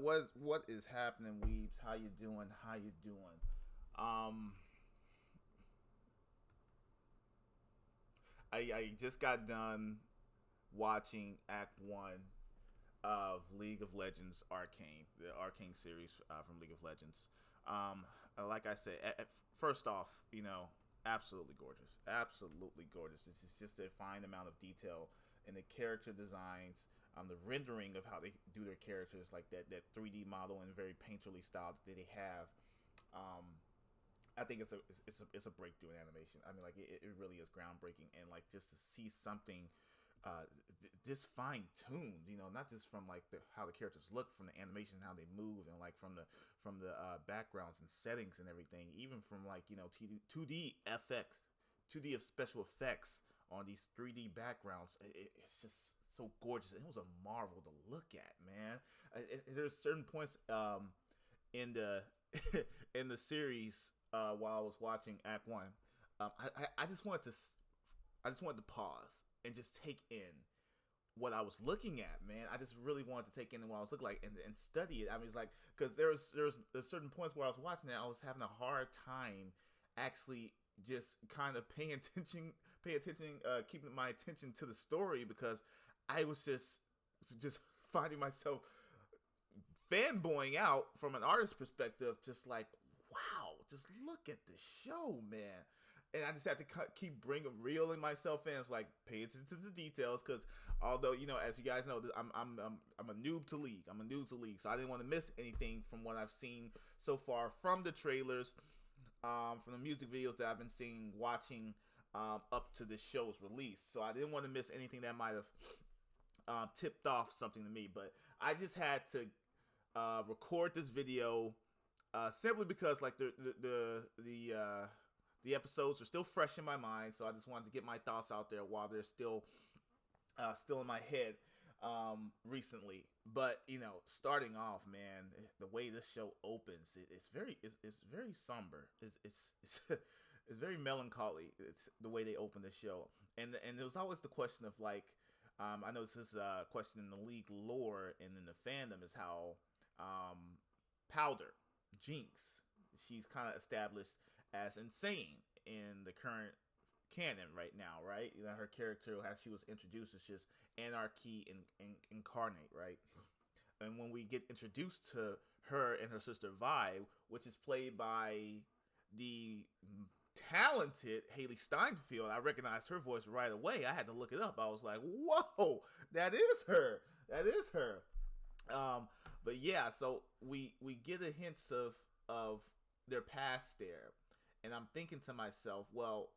what is happening, Weebs? How you doing? How you doing? Um, I just got done watching Act One of League of Legends Arcane, the Arcane series from League of Legends. Like I said, first off, absolutely gorgeous, absolutely gorgeous. It's just a fine amount of detail in the character designs, the rendering of how they do their characters, like that 3D model and very painterly style that they have. Um, I think it's a breakthrough in animation. I mean, like it really is groundbreaking, and like just to see something this fine tuned, not just from like how the characters look, from the animation, how they move, and like from the backgrounds and settings and everything, even from like 2D FX, 2D of special effects on these 3D backgrounds. It's just so gorgeous. It was a marvel to look at, man. There's certain points in the in the series while I was watching Act One. I just wanted to pause and just take in what I was looking at, man. I just really wanted to take in what I was looking like and study it. I mean, it's like because there's certain points where I was watching that I was having a hard time actually just kind of pay attention, keeping my attention to the story because I was just finding myself fanboying out from an artist perspective, just like, wow, just look at the show, man. And I just have to keep reeling myself in. It's like, pay attention to the details, because although, as you guys know, I'm a noob to League. I'm a noob to League, so I didn't want to miss anything from what I've seen so far from the trailers, from the music videos that I've been seeing, watching up to the show's release. So I didn't want to miss anything that might have tipped off something to me. But I just had to record this video simply because like the episodes are still fresh in my mind, so I just wanted to get my thoughts out there while they're still in my head recently. But starting off, man, the way this show opens, it's very somber. It's very melancholy. It's the way they open the show, and there was always the question of like, I know this is a question in the League lore and in the fandom, is how Powder, Jinx, she's kind of established as insane in the current canon right now, right? Her character, how she was introduced, is just anarchy incarnate, right? And when we get introduced to her and her sister Vi, which is played by the talented Haley Steinfeld, I recognized her voice right away. I had to look it up. I was like, whoa, that is her. That is her. But yeah, so we get a hints of their past there, and I'm thinking to myself, well,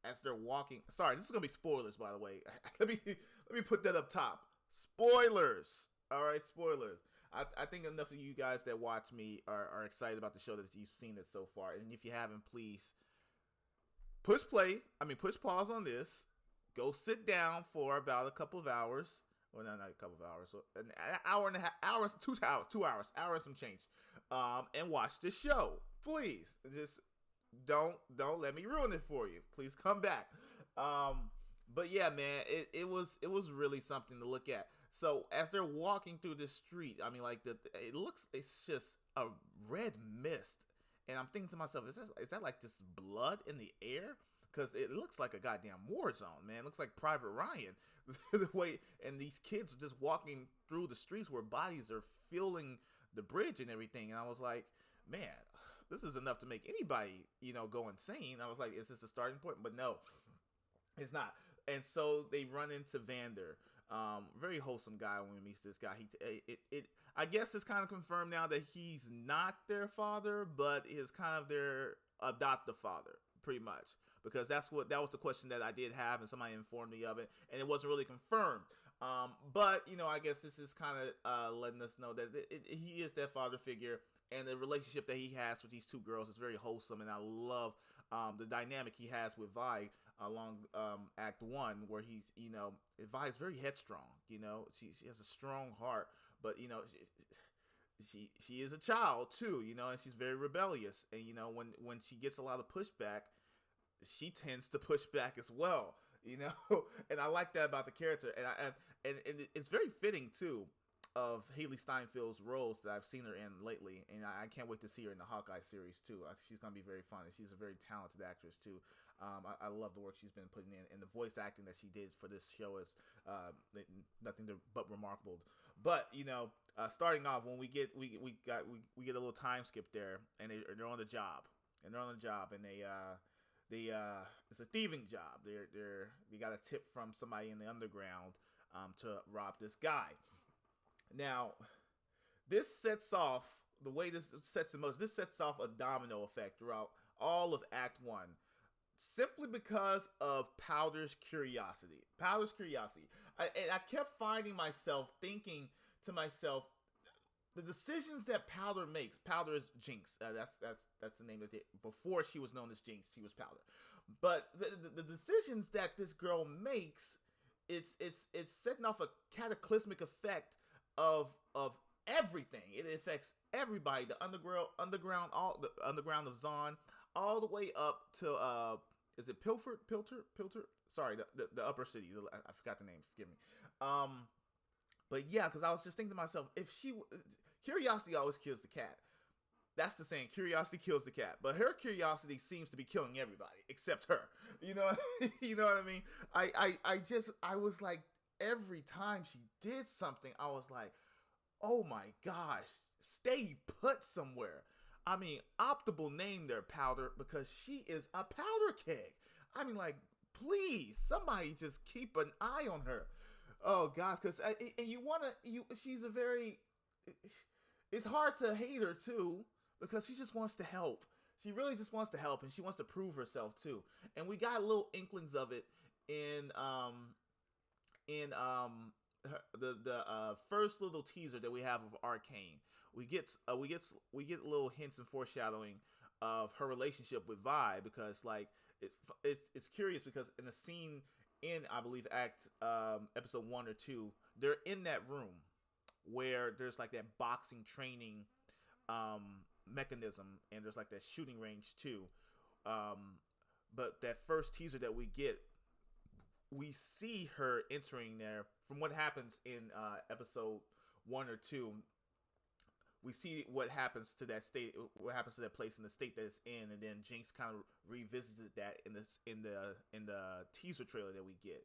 as they're walking. Sorry, this is gonna be spoilers, by the way. let me put that up top. Spoilers. All right, spoilers. I think enough of you guys that watch me are excited about the show that you've seen it so far, and if you haven't, please push pause on this. Go sit down for about a couple of hours. Well, not a couple of hours, so an hour and a half, hours, 2 hours, hour and some change, and watch the show. Please, just don't let me ruin it for you. Please come back. But yeah, man, it was really something to look at. So as they're walking through the street, I mean, like it's just a red mist, and I'm thinking to myself, is that like just blood in the air? Because it looks like a goddamn war zone, man. It looks like Private Ryan. The way, and these kids are just walking through the streets where bodies are filling the bridge and everything. And I was like, man, this is enough to make anybody, go insane. I was like, is this a starting point? But no, it's not. And so they run into Vander. Very wholesome guy when we meet this guy. I guess it's kind of confirmed now that he's not their father, but is kind of their adoptive father, pretty much, because that was the question that I did have, and somebody informed me of it, and it wasn't really confirmed. But I guess this is kind of letting us know that he is that father figure, and the relationship that he has with these two girls is very wholesome, and I love the dynamic he has with Vi along Act One, where he's Vi is very headstrong. She has a strong heart, but she is a child too, and she's very rebellious. And when she gets a lot of pushback, she tends to push back as well, and I like that about the character. And it's very fitting too, Haley Steinfeld's roles that I've seen her in lately, and I can't wait to see her in the Hawkeye series too. She's gonna be very fun, and she's a very talented actress too. I love the work she's been putting in, and the voice acting that she did for this show is nothing but remarkable. But starting off when we get a little time skip there, and they're on the job, and they it's a thieving job. They got a tip from somebody in the underground to rob this guy. Now, this sets off a domino effect throughout all of Act 1, simply because of Powder's curiosity. I kept finding myself thinking to myself, the decisions that Powder makes. Powder is Jinx. That's the name of it. Before she was known as Jinx, she was Powder. But the decisions that this girl makes, it's setting off a cataclysmic effect of everything. It affects everybody. The underground, all the underground of Zon, all the way up to is it Pilter? Sorry, the upper city. I forgot the name. Forgive me. But yeah, because I was just thinking to myself, curiosity always kills the cat. That's the saying. Curiosity kills the cat. But her curiosity seems to be killing everybody except her. You know what I mean? I was like, every time she did something, I was like, oh my gosh, stay put somewhere. I mean, optimal name there, Powder, because she is a powder keg. I mean, like, please, somebody just keep an eye on her. Oh gosh, because she's a very. It's hard to hate her too, because she just wants to help. She really just wants to help, and she wants to prove herself too. And we got little inklings of it in the first little teaser that we have of Arcane. We get little hints and foreshadowing of her relationship with Vi, because like it's curious, because in the scene in, I believe, episode 1 or 2, they're in that room where there's like that boxing training mechanism, and there's like that shooting range too. But that first teaser that we get, we see her entering there. From what happens in episode 1 or 2, we see what happens to that state, what happens to that place in the state that it's in, and then Jinx kind of revisited that in the teaser trailer that we get.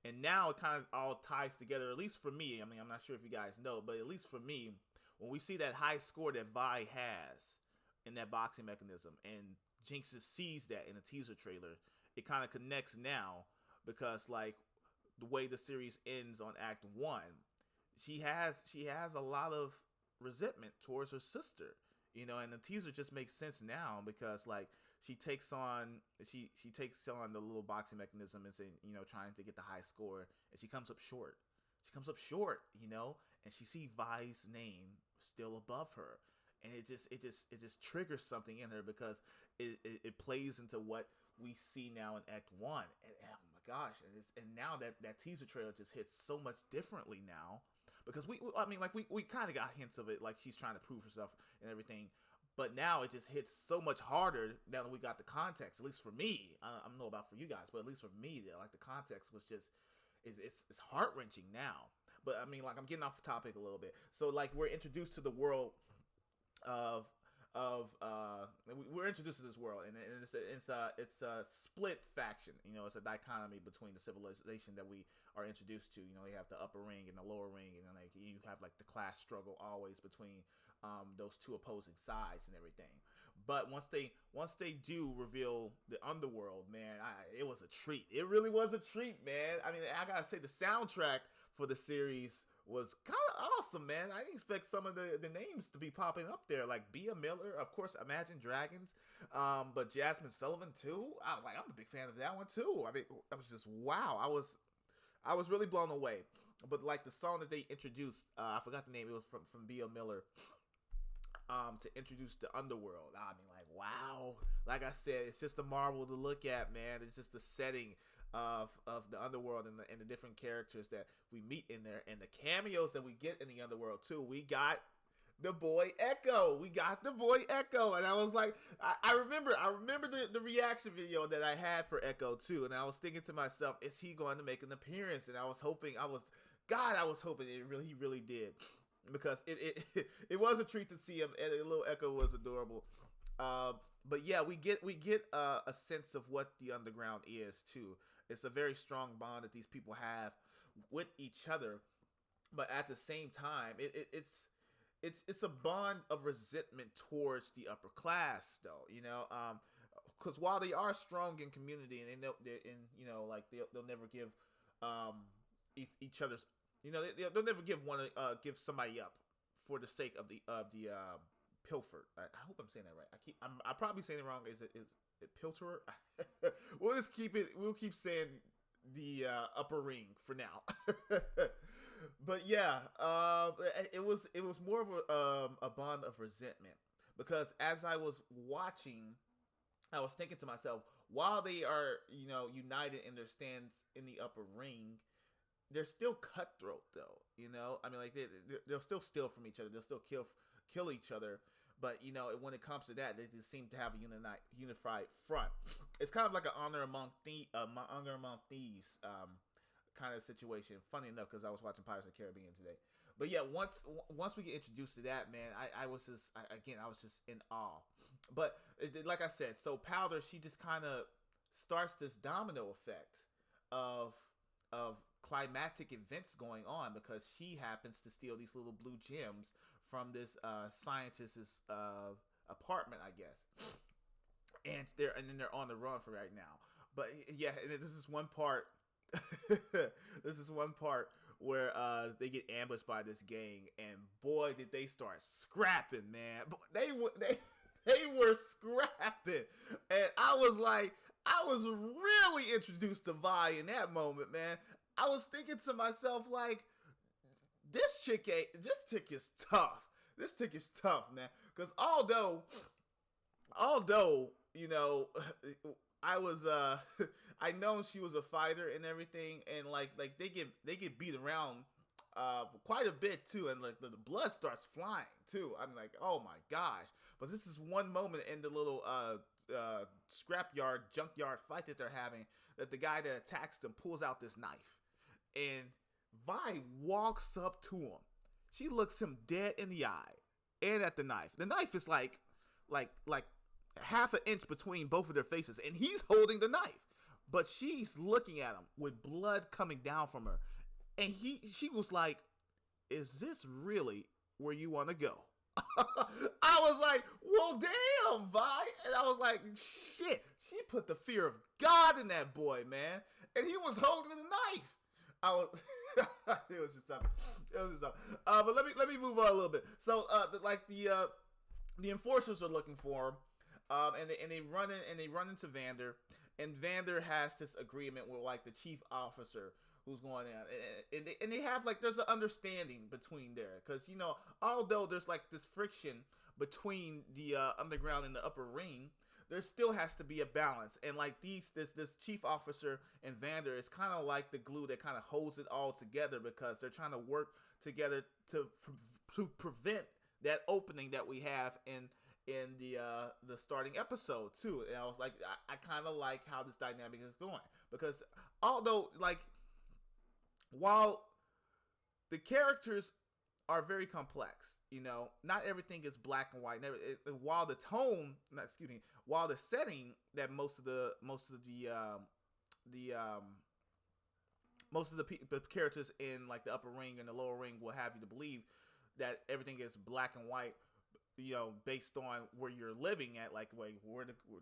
And now it kind of all ties together, at least for me. I mean, I'm not sure if you guys know, but at least for me, when we see that high score that Vi has in that boxing mechanism, and Jinx sees that in the teaser trailer, it kind of connects now, because like the way the series ends on Act 1, she has a lot of resentment towards her sister, and the teaser just makes sense now, because like she takes on the little boxing mechanism and trying to get the high score, and she comes up short, and she sees Vi's name still above her, and it just triggers something in her, because it plays into what we see now in Act 1, and oh my gosh, and now that teaser trailer just hits so much differently now, because we kind of got hints of it, like she's trying to prove herself and everything, but now it just hits so much harder now that we got the context. At least for me, I don't know about for you guys, but at least for me, like the context was just it's heart wrenching now. But I mean, like, I'm getting off the topic a little bit. So like we're introduced to the world of we're introduced to this world, and it's a split faction. It's a dichotomy between the civilization that we are introduced to. You have the upper ring and the lower ring, and then like you have like the class struggle always between those two opposing sides and everything. But once they do reveal the underworld, man, it was a treat. It really was a treat, man. I mean, I gotta say, the soundtrack for the series was kind of awesome, man. I didn't expect some of the names to be popping up there, like Bia Miller, of course, Imagine Dragons, but Jasmine Sullivan too. I'm a big fan of that one too. I mean, I was just, wow. I was really blown away. But like the song that they introduced, I forgot the name. It was from Bia Miller. To introduce the underworld. I mean, like, wow. Like I said, it's just a marvel to look at, man. It's just the setting of the underworld, and the different characters that we meet in there, and the cameos that we get in the underworld too. We got the boy Echo. And I was like, I remember the reaction video that I had for Echo too, and I was thinking to myself, is he going to make an appearance? And I was hoping he really did. because it was a treat to see him, and a little Echo was adorable. But yeah, we get a sense of what the underground is too. It's a very strong bond that these people have with each other, but at the same time, it's a bond of resentment towards the upper class, though. Because while they are strong in community, and like they'll never give each other's, they'll never give somebody up for the sake of the pilfer. I hope I'm saying that right. I'm probably saying it wrong. Is it pilterer? We'll keep saying the upper ring for now. But yeah, it was more of a bond of resentment, because as I was watching, I was thinking to myself, while they are united in their stands in the upper ring, they're still cutthroat, though. I mean, like they'll still steal from each other. They'll still kill each other. But when it comes to that, they just seem to have a unified front. It's kind of like an honor among thieves kind of situation. Funny enough, because I was watching Pirates of the Caribbean today. But yeah, once we get introduced to that, man, I was just in awe. But like I said, so Powder, she just kind of starts this domino effect of climatic events going on, because she happens to steal these little blue gems from this scientist's apartment, I guess. And they're on the run for right now. But yeah, and this is one part. This is one part where they get ambushed by this gang, and boy, did they start scrapping, man. They were scrapping, and I was really introduced to Vi in that moment, man. I was thinking to myself, like, this chick is tough. This chick is tough, man. Because although I was I know she was a fighter and everything, and like they get beat around quite a bit too, and like the blood starts flying too. I'm like, oh my gosh! But this is one moment in the little scrapyard, junkyard fight that they're having, that the guy that attacks them pulls out this knife, and Vi walks up to him. She looks him dead in the eye, and at the knife. The knife is like half an inch between both of their faces, and he's holding the knife, but she's looking at him with blood coming down from her, and she was like, "Is this really where you want to go?" I was like, "Well, damn, Vi," and I was like, "Shit!" She put the fear of God in that boy, man, and he was holding the knife. It was just something. But let me move on a little bit. So, the enforcers are looking for him, and they run into Vander, and Vander has this agreement with like the chief officer who's going in, and they have there's an understanding between there, because although there's like this friction between the underground and the upper ring, there still has to be a balance, and like this chief officer and Vander is kind of like the glue that kind of holds it all together, because they're trying to work together to prevent that opening that we have in the starting episode too. And I was like, I kind of like how this dynamic is going, because although while the characters are very complex, not everything is black and white. While the setting that most of the characters in like the upper ring and the lower ring will have you to believe that everything is black and white, based on where you're living at, like,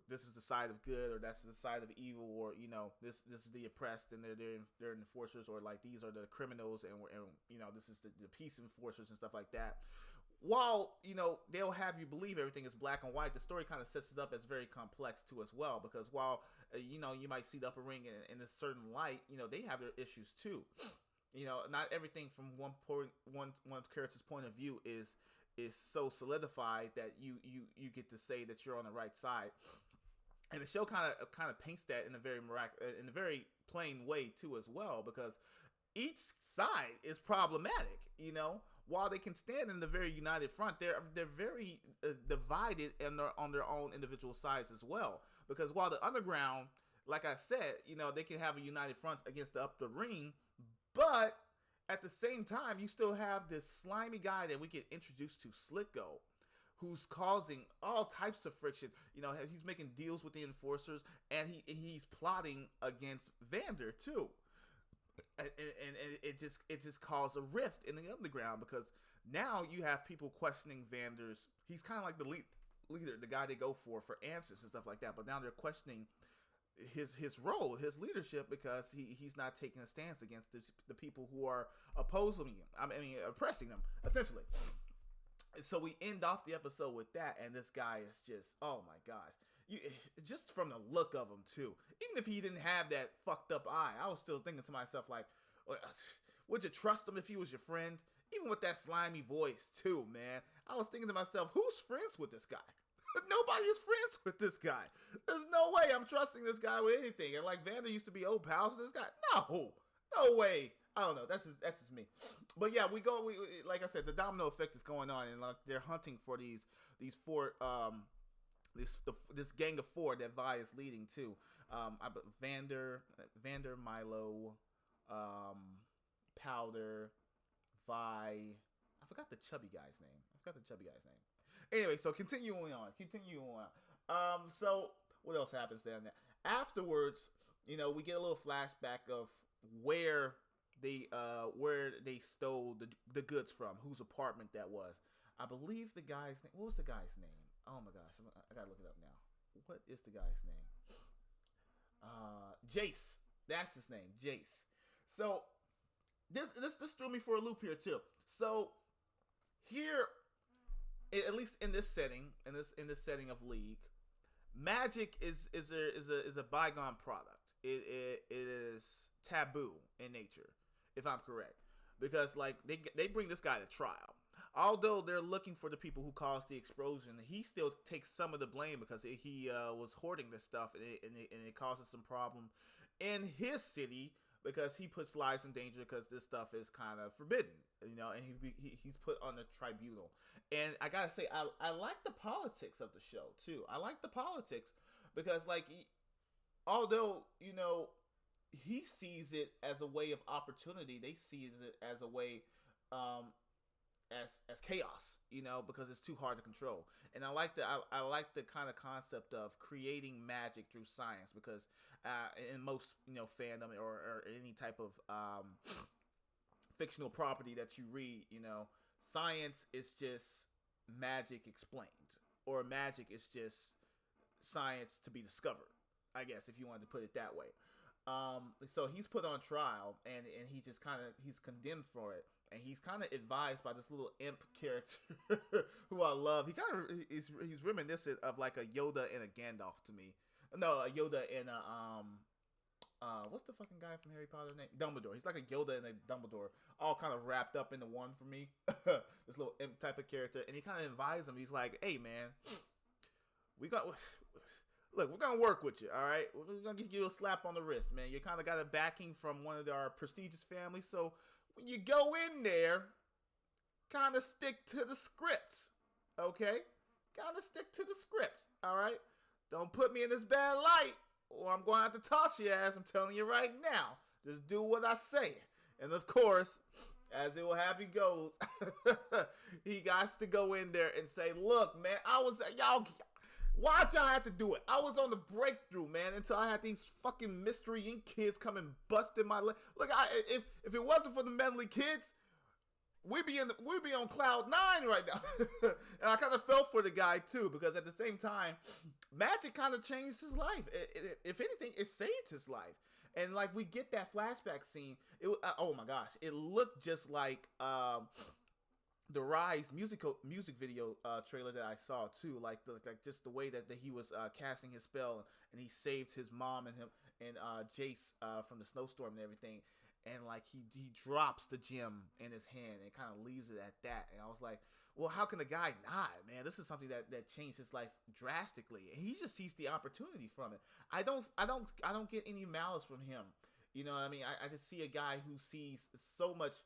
this is the side of good, or that's the side of evil, or this is the oppressed and they're enforcers, or like these are the criminals, and this is the peace enforcers and stuff like that. While they'll have you believe everything is black and white, the story kind of sets it up as very complex too as well, because while you might see the upper ring in a certain light, they have their issues too. Not everything from one character's point of view is so solidified that you get to say that you're on the right side. And the show kind of paints that in a very plain way too as well, because each side is problematic. While they can stand in the very united front, they're very divided and they're on their own individual sides as well. Because while the underground, like I said, they can have a united front against the upper ring, but at the same time, you still have this slimy guy that we get introduced to, Silco, who's causing all types of friction. You know, he's making deals with the enforcers, and he's plotting against Vander too. And it just caused a rift in the underground, because now you have people questioning Vander's. He's kind of like the leader, the guy they go for answers and stuff like that. But now they're questioning his role, his leadership, because he's not taking a stance against the people who are opposing him. I mean, oppressing them, essentially. And so we end off the episode with that, and this guy is just, oh my gosh. Just from the look of him, too. Even if he didn't have that fucked up eye, I was still thinking to myself, like, would you trust him if he was your friend? Even with that slimy voice, too, man. I was thinking to myself, who's friends with this guy? Nobody is friends with this guy. There's no way I'm trusting this guy with anything. And like Vander used to be old pals with this guy. No way. I don't know. That's just me. But yeah, we like I said, the domino effect is going on, and like they're hunting for these four this gang of four that Vi is leading to. Vander, Milo, Powder, Vi. I forgot the chubby guy's name. Anyway, so continuing on. So what else happens then? Afterwards, you know, we get a little flashback of where they stole the goods from, whose apartment that was. I believe the guy's name. What was the guy's name? Oh my gosh, I gotta look it up now. What is the guy's name? Jayce. That's his name, Jayce. So this threw me for a loop here too. So here, at least in this setting, in this setting of League, magic is a bygone product. It is taboo in nature, if I'm correct, because like they bring this guy to trial. Although they're looking for the people who caused the explosion, he still takes some of the blame because he was hoarding this stuff, and it causes some problem in his city because he puts lives in danger because this stuff is kind of forbidden, you know, and he's put on the tribunal. And I gotta say, I like the politics of the show too. I like the politics because, like, although, you know, he sees it as a way of opportunity, they sees it as a way, as chaos, you know, because it's too hard to control. And I like the kind of concept of creating magic through science, because in most, you know, fandom or any type of fictional property that you read, you know, science is just magic explained, or magic is just science to be discovered, I guess, if you wanted to put it that way. So he's put on trial, and he just he's condemned for it, and he's kind of advised by this little imp character who I love. He's reminiscent of like a Yoda and a Gandalf to me. No, a Yoda and a what's the fucking guy from Harry Potter name? Dumbledore. He's like a Yoda and a Dumbledore, all kind of wrapped up into one for me. This little imp type of character, and he kind of advises him. He's like, "Hey, man, Look, we're gonna work with you, all right? We're gonna give you a slap on the wrist, man. You kind of got a backing from one of our prestigious families, so when you go in there, kind of stick to the script, okay? Kind of stick to the script, all right? Don't put me in this bad light, or I'm gonna have to toss your ass. I'm telling you right now. Just do what I say. And of course, as it will have you go, he got to go in there and say, "Look, man, why'd y'all have to do it? I was on the breakthrough, man, until I had these fucking Mystery Inc. kids come and bust in my leg. Look, if it wasn't for the mentally kids, we'd be on cloud 9 right now." And I kind of felt for the guy too, because at the same time, magic kind of changed his life. If anything, it saved his life. And like, we get that flashback scene. Oh my gosh, it looked just like the Rise music video trailer that I saw too, like just the way that he was casting his spell, and he saved his mom and him and Jayce from the snowstorm and everything, and like he drops the gem in his hand and kind of leaves it at that. And I was like, well, how can a guy not, man? This is something that changed his life drastically, and he just sees the opportunity from it. I don't get any malice from him, you know what I mean? I just see a guy who sees so much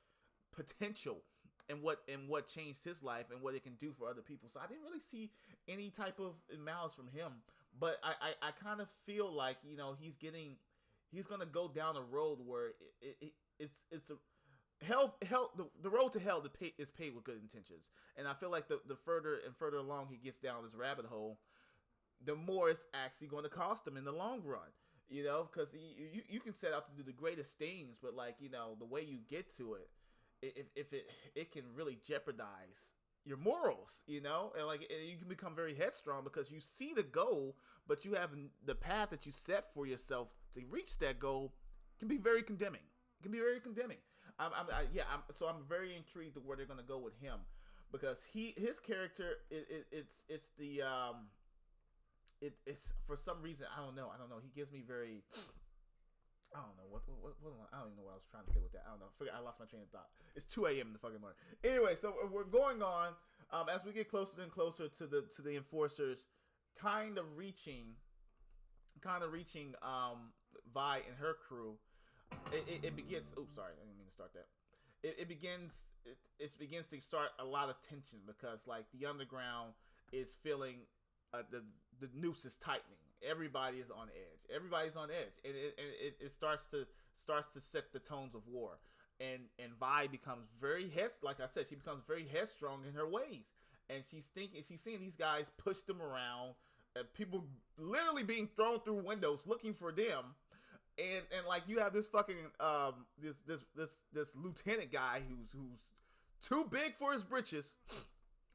potential and what changed his life and what it can do for other people. So I didn't really see any type of malice from him, but I kind of feel like, you know, he's gonna go down a road where the road to hell is paved with good intentions, and I feel like the further and further along he gets down this rabbit hole, the more it's actually going to cost him in the long run. You know, because you can set out to do the greatest things, but like, you know, the way you get to it, if it can really jeopardize your morals, you know, and like you can become very headstrong because you see the goal, but you have the path that you set for yourself to reach that goal can be very condemning. It can be very condemning. So I'm very intrigued of where they're gonna go with him, because his character it's for some reason I don't know. He gives me very, I don't know what I don't even know what I was trying to say with that. I don't know. I lost my train of thought. It's 2 a.m. in the fucking morning. Anyway, so we're going on as we get closer and closer to the enforcers, kind of reaching Vi and her crew. It begins. Oops, sorry, I didn't mean to start that. It begins to start a lot of tension because like the underground is feeling. The noose is tightening. Everybody is on edge, and it starts to set the tones of war. And Vi becomes like I said, she becomes very headstrong in her ways, and she's seeing these guys push them around, people literally being thrown through windows looking for them, and like you have this fucking this lieutenant guy who's too big for his britches.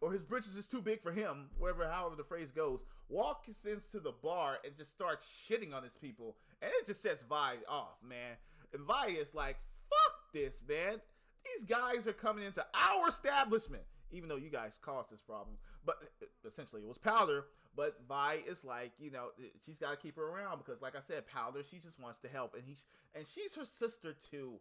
Or his britches is too big for him, however the phrase goes, walks into the bar and just starts shitting on his people. And it just sets Vi off, man. And Vi is like, fuck this, man. These guys are coming into our establishment. Even though you guys caused this problem. But essentially it was Powder. But Vi is like, you know, she's got to keep her around because, like I said, Powder, she just wants to help. And she's her sister, too.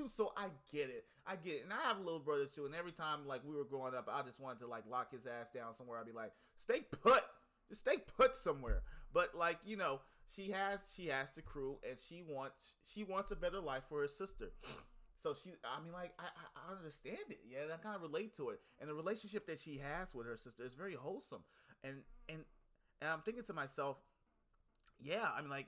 So I get it. And I have a little brother, too. And every time, like, we were growing up, I just wanted to, like, lock his ass down somewhere. I'd be like, stay put. Just stay put somewhere. But, like, you know, she has the crew, and she wants a better life for her sister. So I understand it. Yeah, I kind of relate to it. And the relationship that she has with her sister is very wholesome. And I'm thinking to myself, yeah, I mean, like,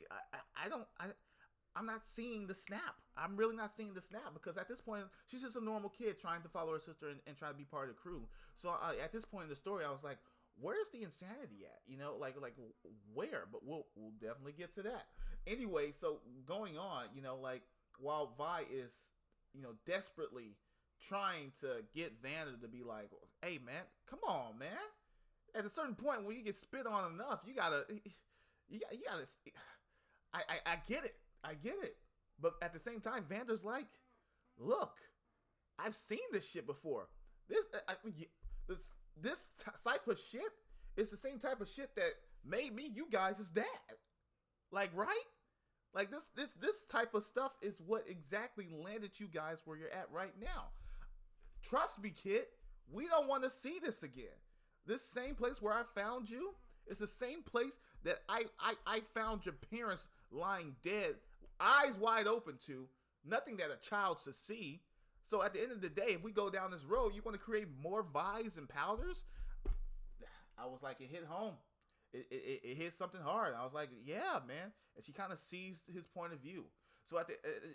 I'm not seeing the snap. I'm really not seeing the snap because at this point, she's just a normal kid trying to follow her sister and try to be part of the crew. So at this point in the story, I was like, where's the insanity at? You know, like where? But we'll definitely get to that. Anyway, so going on, you know, like while Vi is, you know, desperately trying to get Vander to be like, hey, man, come on, man. At a certain point when you get spit on enough, you gotta, I get it. But at the same time, Vander's like, look, I've seen this shit before. This type of shit is the same type of shit that made me you guys' dad. Like, right? Like this type of stuff is what exactly landed you guys where you're at right now. Trust me, kid, we don't want to see this again. This same place where I found you is the same place that I found your parents lying dead, eyes wide open to, nothing that a child should see. So at the end of the day, if we go down this road, you want to create more Vi's and Powders? I was like, it hit home. It hit something hard. I was like, yeah, man. And she kind of sees his point of view. So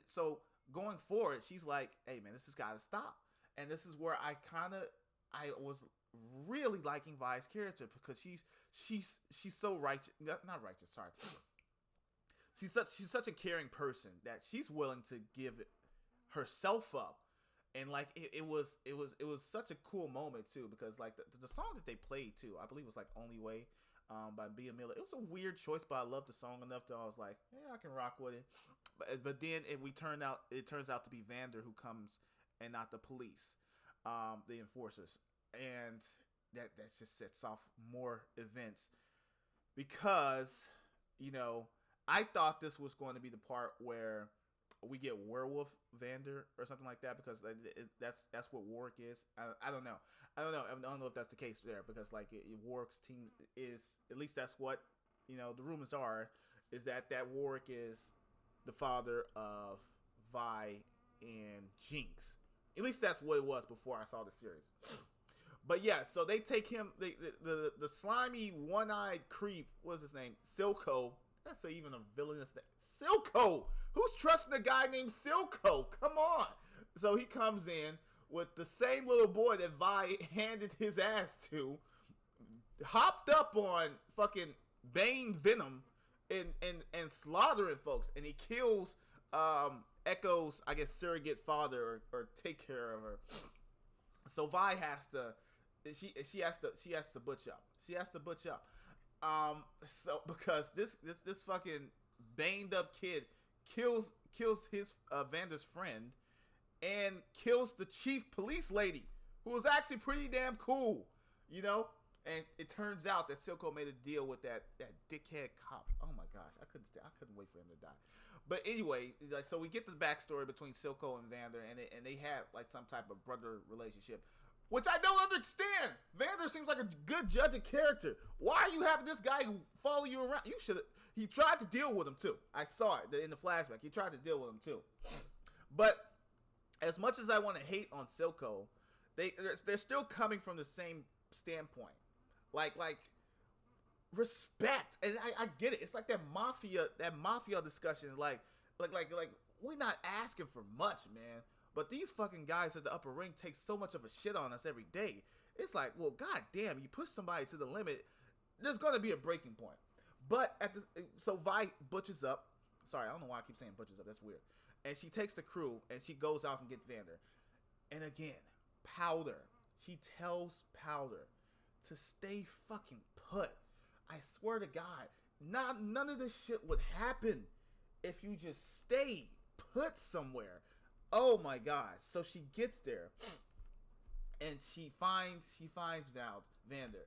so going forward, she's like, hey, man, this has got to stop. And this is where I was really liking Vi's character because she's so righteous. Not righteous, sorry. She's such a caring person that she's willing to give herself up. And like it was such a cool moment too, because like the song that they played too, I believe it was like Only Way by Bia Miller. It was a weird choice, but I loved the song enough that I was like, yeah, I can rock with it. But then it turns out to be Vander who comes and not the police, the enforcers, and that just sets off more events because, you know, I thought this was going to be the part where we get werewolf Vander or something like that because that's what Warwick is. I don't know. I don't know if that's the case there because like Warwick's team is, at least that's what, you know, the rumors are, is that Warwick is the father of Vi and Jinx. At least that's what it was before I saw the series. But yeah, so they take him, the slimy one-eyed creep, what's his name? Silco. That's even a villainous name. Silco! Who's trusting a guy named Silco? Come on. So he comes in with the same little boy that Vi handed his ass to, hopped up on fucking Bane Venom and slaughtering folks, and he kills Echo's, I guess, surrogate father or take care of her. So Vi has to, she has to butch up. She has to butch up. So because this fucking baned up kid kills his Vander's friend and kills the chief police lady, who was actually pretty damn cool, you know. And it turns out that Silco made a deal with that dickhead cop. Oh my gosh, I couldn't wait for him to die. But anyway, like, so we get the backstory between Silco and Vander, and they have like some type of brother relationship, which I don't understand. Vander seems like a good judge of character. Why are you having this guy follow you around? You should. He tried to deal with him too. I saw it in the flashback. He tried to deal with him too. But as much as I want to hate on Silco, they're still coming from the same standpoint. Like respect, and I get it. It's like that mafia discussion. Like we're not asking for much, man. But these fucking guys at the upper ring take so much of a shit on us every day. It's like, well, goddamn, you push somebody to the limit, there's gonna be a breaking point. But so Vi butches up. Sorry, I don't know why I keep saying butches up. That's weird. And she takes the crew and she goes out and gets Vander. And again, Powder. She tells Powder to stay fucking put. I swear to God, none of this shit would happen if you just stay put somewhere. Oh my God. So she gets there and she finds Vander.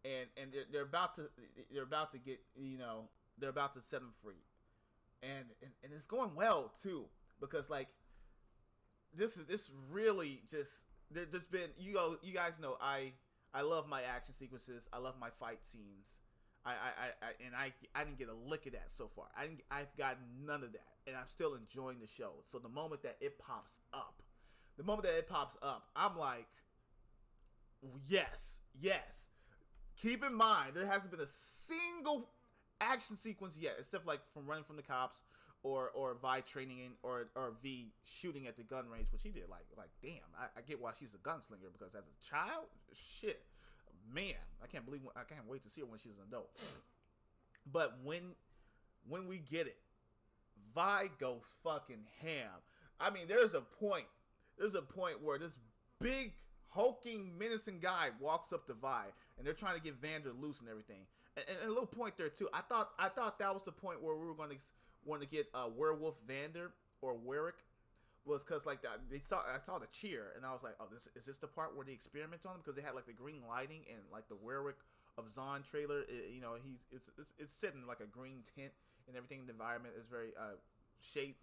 And they're about to get, you know, they're about to set him free. And it's going well too, because like this really just, there's been, you guys know I love my action sequences. I love my fight scenes. I didn't get a lick of that so far. I've got none of that, and I'm still enjoying the show. So the moment that it pops up, I'm like, yes. Keep in mind, there hasn't been a single action sequence yet, except like from running from the cops, or Vi training in, or V shooting at the gun range, which he did. Like damn, I get why she's a gunslinger, because as a child, shit, man, I can't wait to see her when she's an adult. But when we get it, Vi goes fucking ham. I mean, there's a point where this big hulking menacing guy walks up to Vi, and they're trying to get Vander loose and everything. And a little point there too. I thought that was the point where we were going to get Werewolf Vander or Warwick, was because like that I saw the cheer, and I was like, oh, is this the part where they experiment on him, because they had like the green lighting and like the Warwick of Zon trailer. You know, it's sitting like a green tint and everything. The environment is very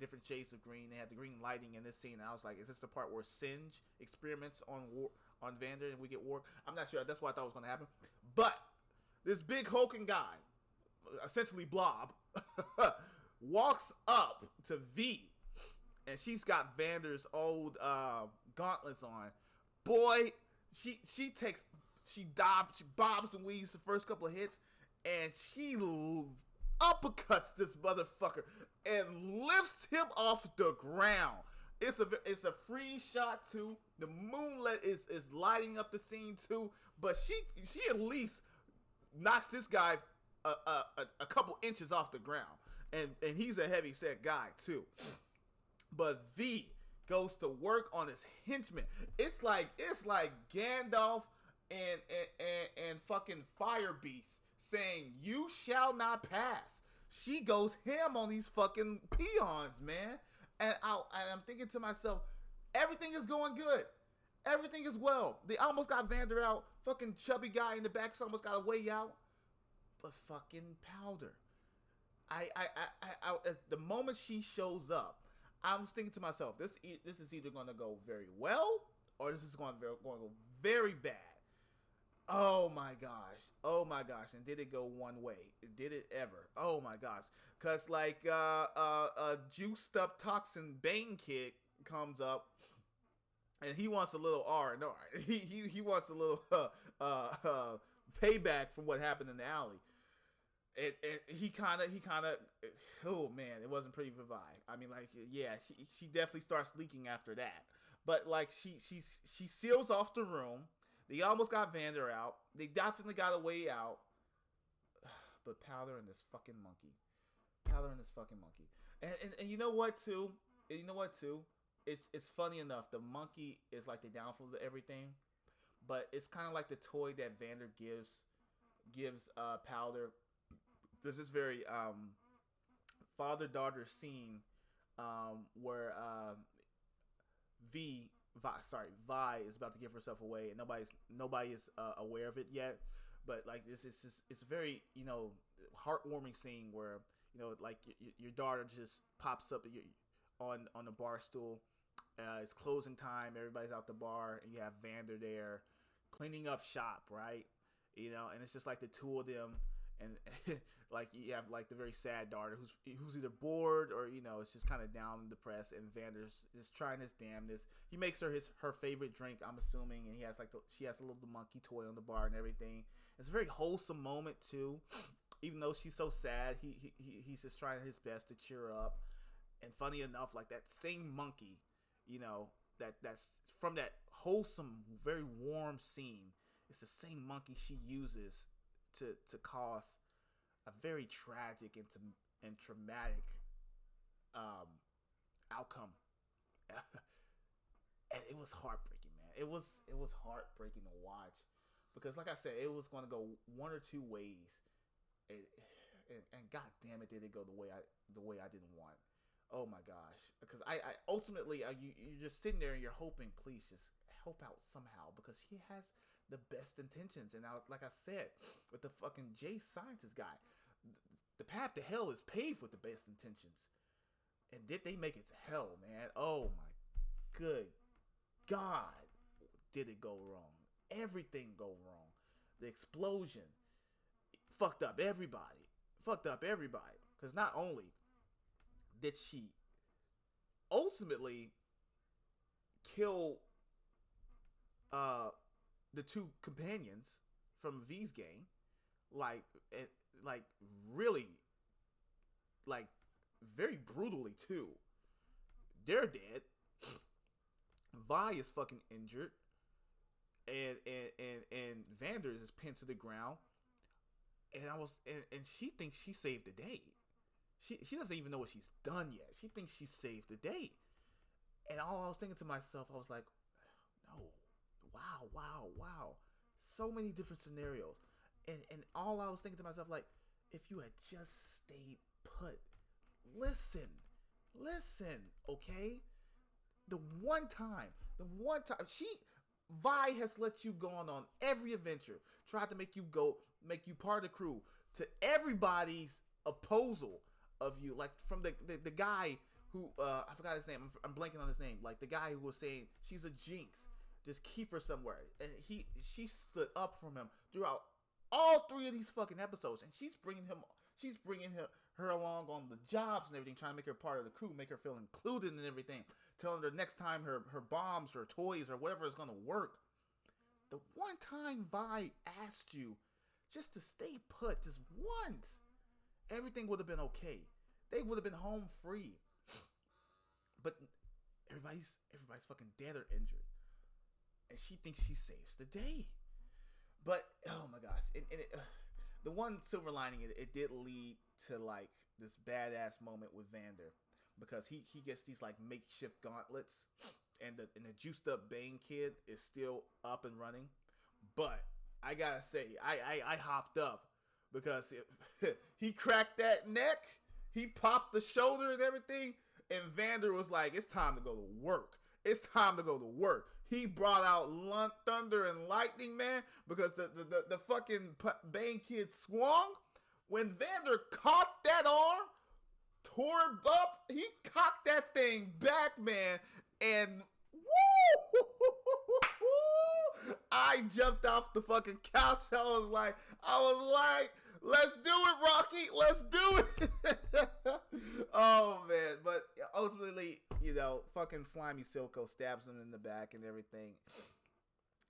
different shades of green. They had the green lighting in this scene, and I was like, is this the part where Singe experiments on Vander and we get Warwick? I'm not sure. That's what I thought was going to happen, but this big hulking guy, essentially Blob, walks up to V, and she's got Vander's old gauntlets on. Boy, she bobs and weaves the first couple of hits, and she uppercuts this motherfucker and lifts him off the ground. It's a free shot too. The moonlight is lighting up the scene too, but she at least knocks this guy a couple inches off the ground, and he's a heavy set guy too. But V goes to work on his henchman. It's like Gandalf and fucking Fire Beast saying, "You shall not pass." She goes ham on these fucking peons, man. And I'm thinking to myself, everything is going good. Everything is well. They almost got Vander out. Fucking chubby guy in the back's almost got a way out. But fucking Powder. As the moment she shows up, I was thinking to myself, this is either going to go very well, or this is going to go very bad. Oh my gosh. And did it go one way? Did it ever? Oh my gosh. Cause like a juiced up toxin Bane kid comes up, and he wants a little R&R. He wants a little payback from what happened in the alley. He kind of, oh man, it wasn't pretty for Vi. I mean, like, yeah, she definitely starts leaking after that. But like, she seals off the room. They almost got Vander out. They definitely got a way out. But Powder and this fucking monkey, and you know what too? It's funny enough. The monkey is like the downfall of everything, but it's kind of like the toy that Vander gives Powder. There's this very father-daughter scene where Vi is about to give herself away, and nobody is aware of it yet. But like this is just, it's a very, heartwarming scene where, like your daughter just pops up on the bar stool. It's closing time. Everybody's out the bar, and you have Vander there cleaning up shop, right? And it's just like the two of them. And like you have like the very sad daughter who's either bored or it's just kind of down and depressed, and Vander's just trying his damnness. He makes her her favorite drink, I'm assuming, and she has a little monkey toy on the bar and everything. It's a very wholesome moment too, even though she's so sad. He's just trying his best to cheer her up. And funny enough, like that same monkey, that's from that wholesome, very warm scene. It's the same monkey she uses to cause a very tragic and traumatic outcome. And it was heartbreaking, man. It was heartbreaking to watch because, like I said, it was going to go one or two ways, and god damn it, did it go the way I didn't want. Oh my gosh, because I ultimately you're just sitting there and you're hoping, please just help out somehow, because he has the best intentions. And now, like I said, with the fucking Jayce scientist guy, the path to hell is paved with the best intentions. And did they make it to hell, man? Oh my good God, did it go wrong? Everything go wrong. The explosion fucked up everybody. Because not only did she ultimately kill the two companions from V's gang, like really, like very brutally too. They're dead. Vi is fucking injured, and Vander is pinned to the ground. And she thinks she saved the day. She doesn't even know what she's done yet. She thinks she saved the day. And all I was thinking to myself, I was like, no. Wow. So many different scenarios. And all I was thinking to myself, like, if you had just stayed put. Listen, okay? The one time, Vi has let you go on every adventure, tried to make you part of the crew, to everybody's opposal of you, like from the guy who, I forgot his name, I'm blanking on his name, like the guy who was saying, she's a jinx, just keep her somewhere, and she stood up from him throughout all three of these fucking episodes, and she's bringing her along on the jobs and everything, trying to make her part of the crew, make her feel included and everything, telling her next time her bombs or toys or whatever is going to work. The one time Vi asked you just to stay put, just once, everything would have been okay. They would have been home free. But everybody's fucking dead or injured, and she thinks she saves the day. But oh my gosh, the one silver lining, it did lead to like this badass moment with Vander, because he gets these like makeshift gauntlets, and the juiced up Bane kid is still up and running. But I gotta say, I hopped up because he cracked that neck, he popped the shoulder and everything, and Vander was like, it's time to go to work. He brought out thunder and lightning, man, because the fucking Bane kid swung. When Vander caught that arm, tore it up, he cocked that thing back, man, and woo! I jumped off the fucking couch. I was like, let's do it, Rocky. Let's do it. Oh, man. But ultimately, fucking slimy Silco stabs him in the back and everything.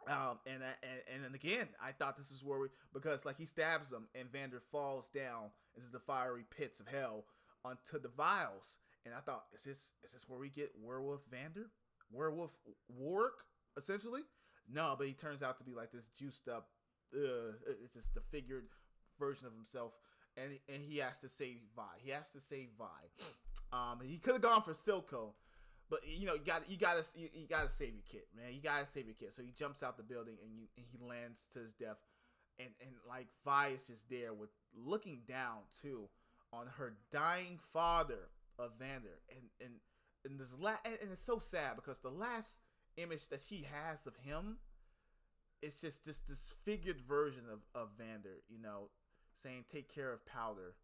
And then again, I thought this is where because like he stabs him and Vander falls down into the fiery pits of hell onto the vials. And I thought, is this where we get werewolf Vander, werewolf Warwick, essentially? No, but he turns out to be like this juiced up. It's just the figured version of himself, and he has to save Vi. He could have gone for Silco, but you know, you gotta save your kid, man. You gotta save your kid. So he jumps out the building and he lands to his death, and like Vi is just there with looking down too on her dying father of Vander, and this and it's so sad because the last image that she has of him, it's just this disfigured version of Vander, you know, saying take care of Powder,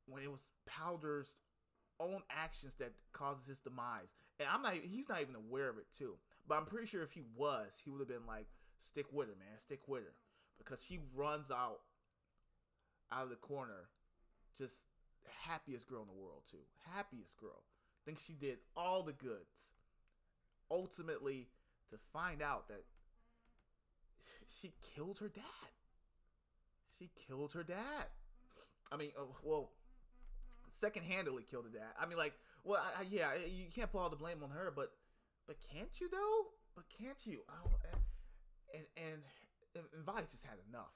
when it was Powder's own actions that causes his demise. And he's not even aware of it too. But I'm pretty sure if he was, he would have been like, stick with her, man, stick with her. Because she runs out of the corner, just the happiest girl in the world too. Happiest girl. Thinks she did all the goods. Ultimately, to find out that she killed her dad. I mean, well, second-handedly killed her dad. I mean, like, well, yeah, you can't put all the blame on her, but can't you though? But can't you? And Vi's just had enough.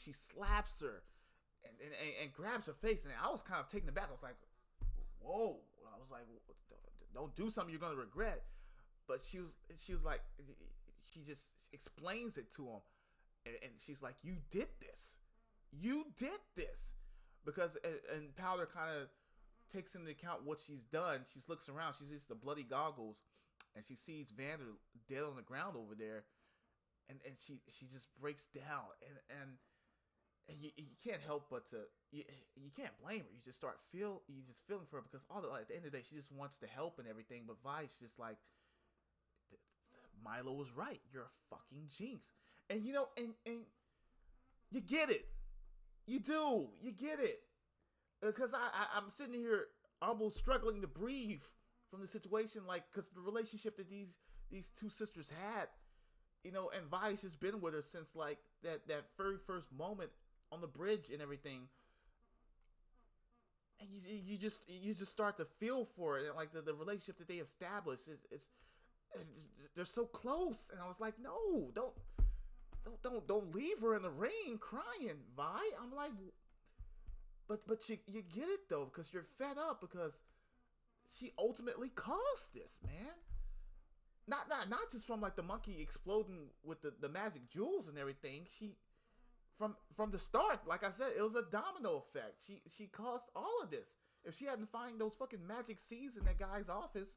She slaps her and grabs her face, and I was kind of taken aback. I was like, whoa. I was like, don't do something you're gonna regret. But she was like, she just explains it to him, and she's like, you did this, because and Powder kind of takes into account what she's done. She looks around, she sees the bloody goggles, and she sees Vander dead on the ground over there, and she just breaks down, and you can't help but to you can't blame her. You just feeling for her, because at the end of the day, she just wants to help and everything. But Vi's just like, Milo was right. You're a fucking Jinx, and you know, and you get it. You do. You get it. Because I'm sitting here almost struggling to breathe from the situation, like, because the relationship that these two sisters had, you know, and Vi's just been with her since like that very first moment on the bridge and everything. And you just start to feel for it, and like the relationship that they established is they're so close. And I was like, no, don't leave her in the rain crying, Vi. I'm like, but you get it though, because you're fed up, because she ultimately caused this, man. Not just from like the monkey exploding with the magic jewels and everything. She from the start, like I said, it was a domino effect. She caused all of this. If she hadn't found those fucking magic seeds in that guy's office,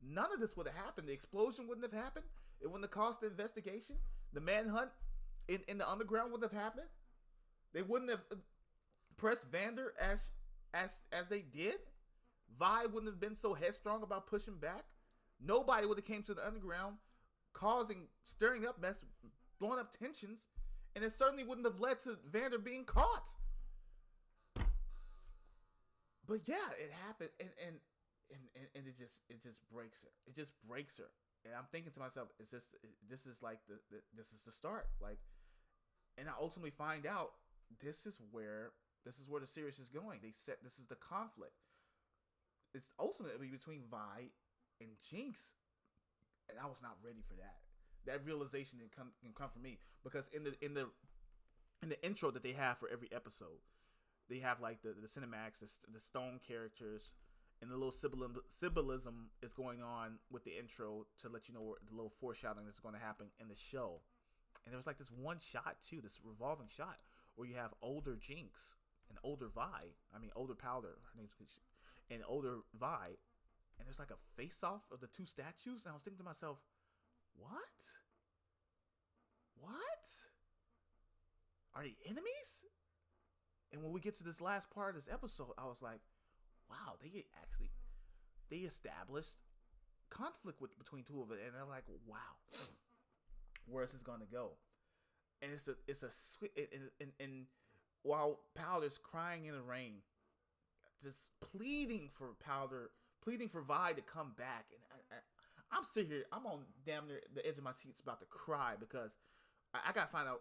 none of this would have happened. The explosion wouldn't have happened. It wouldn't have cost the investigation. The manhunt in the underground wouldn't have happened. They wouldn't have pressed Vander as they did. Vi wouldn't have been so headstrong about pushing back. Nobody would have came to the underground, stirring up mess, blowing up tensions, and it certainly wouldn't have led to Vander being caught. But yeah, it happened, and it just breaks her. It just breaks her. And I'm thinking to myself, this is the start, like, and I ultimately find out this is where the series is going. This is the conflict. It's ultimately between Vi and Jinx, and I was not ready for that. That realization didn't come from me, because in the intro that they have for every episode, they have like the cinematics, the stone characters, and the little symbolism is going on with the intro to let you know where the little foreshadowing is going to happen in the show. And there was like this one shot too, this revolving shot where you have older Jinx and older older Powder, her name's, and older Vi, and there's like a face-off of the two statues, and I was thinking to myself, what? Are they enemies? And when we get to this last part of this episode, I was like, wow, they established conflict between two of it, and they're like, wow, where is this going to go? And it's a sweet, and while Powder's crying in the rain, just pleading for Vi to come back, and I'm sitting here. I'm on damn near the edge of my seat, about to cry because I gotta find out.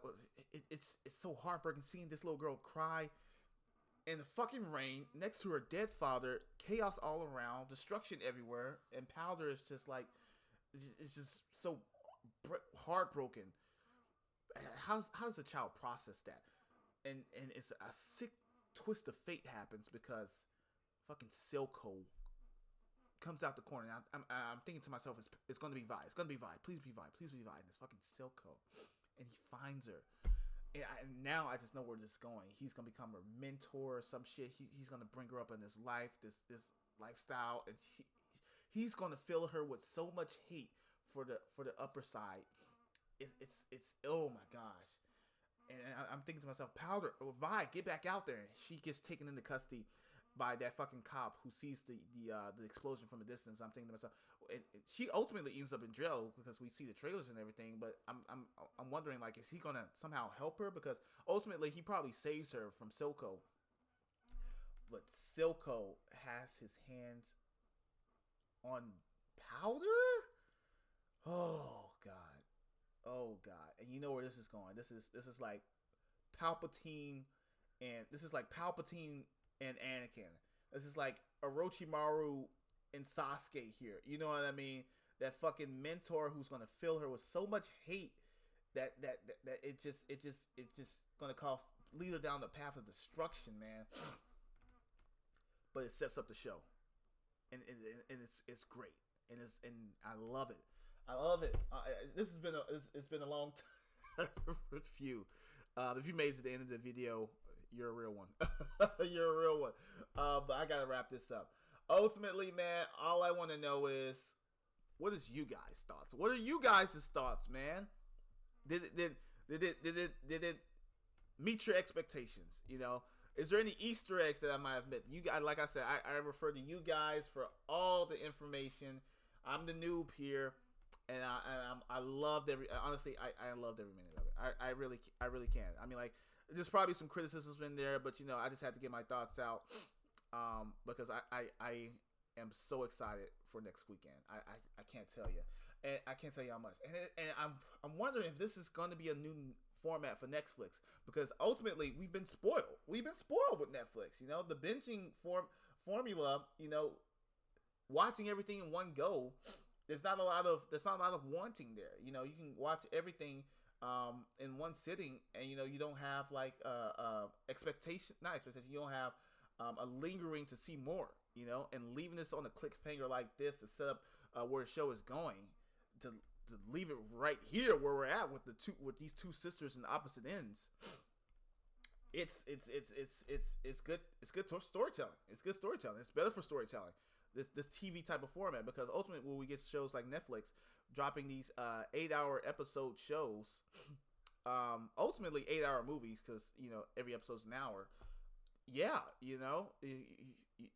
It's so heartbreaking seeing this little girl cry in the fucking rain next to her dead father. Chaos all around, destruction everywhere, and Powder is just like, it's just so heartbroken. How does a child process that? And it's a sick twist of fate happens because fucking Silco comes out the corner. I'm thinking to myself, it's going to be Vi. It's going to be Vi. Please be Vi. Please be Vi. And it's fucking Silco. And he finds her. And now I just know where this is going. He's going to become her mentor or some shit. He's going to bring her up in this life, this lifestyle. And he's going to fill her with so much hate for the upper side. It's oh my gosh. And I'm thinking to myself, Powder, Vi, get back out there. And she gets taken into custody by that fucking cop who sees the explosion from a distance. I'm thinking to myself, and she ultimately ends up in jail because we see the trailers and everything. But I'm wondering, like, is he gonna somehow help her? Because ultimately he probably saves her from Silco. But Silco has his hands on Powder. Oh god. And you know where this is going. This is like Palpatine and Anakin. This is like Orochimaru and Sasuke here. You know what I mean? That fucking mentor who's gonna fill her with so much hate that it just gonna lead her down the path of destruction, man. But it sets up the show, and it's great, and I love it. This has been it's been a long time with you. If you made it to the end of the video, you're a real one. You're a real one. But I gotta wrap this up. Ultimately, man, all I want to know is, what is you guys' thoughts? What are you guys' thoughts, man? Did it meet your expectations? You know, is there any Easter eggs that I might have missed? You guys, like I said, I refer to you guys for all the information. I'm the noob here. And I loved honestly, I loved every minute of it. I really can. I mean, like, there's probably some criticisms in there, but you know, I just had to get my thoughts out, because I am so excited for next weekend. I can't tell you, and I can't tell you how much. And I'm wondering if this is going to be a new format for Netflix, because ultimately we've been spoiled. We've been spoiled with Netflix. You know, the binging formula. You know, watching everything in one go. There's not a lot of wanting there. You know, you can watch everything in one sitting, and you know, you don't have like expectation. You don't have a lingering to see more. You know, and leaving this on a cliffhanger like this to set up where the show is going, to leave it right here where we're at with these two sisters in opposite ends. It's good. It's good storytelling. It's good storytelling. It's better for storytelling. This TV type of format, because ultimately when we get shows like Netflix dropping these 8-hour episode shows, ultimately 8-hour movies, because you know every episode's an hour. Yeah, you know,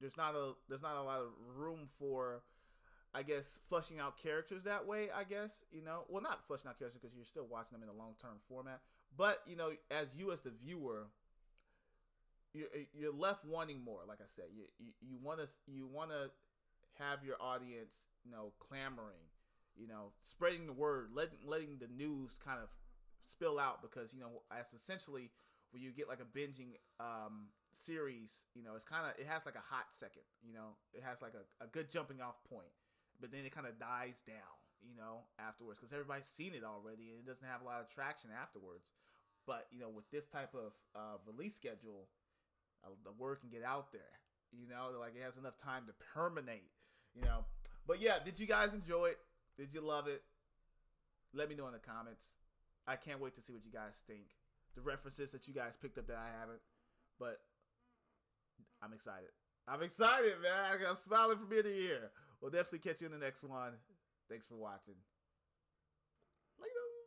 there's not a lot of room for, I guess, fleshing out characters that way. I guess, you know, well, not fleshing out characters because you're still watching them in a long-term format, but you know, as the viewer, you're left wanting more. Like I said, you want to have your audience, you know, clamoring, you know, spreading the word, letting the news kind of spill out, because you know, as essentially when you get like a binging series, you know, it has like a hot second, you know, it has like a good jumping off point, but then it kind of dies down, you know, afterwards, because everybody's seen it already and it doesn't have a lot of traction afterwards. But you know, with this type of release schedule, the word can get out there, you know, like it has enough time to permeate, you know. But yeah, did you guys enjoy it? Did you love it? Let me know in the comments. I can't wait to see what you guys think. The references that you guys picked up that I haven't, but I'm excited. I'm excited, man. I'm smiling from ear to ear. We'll definitely catch you in the next one. Thanks for watching. Later.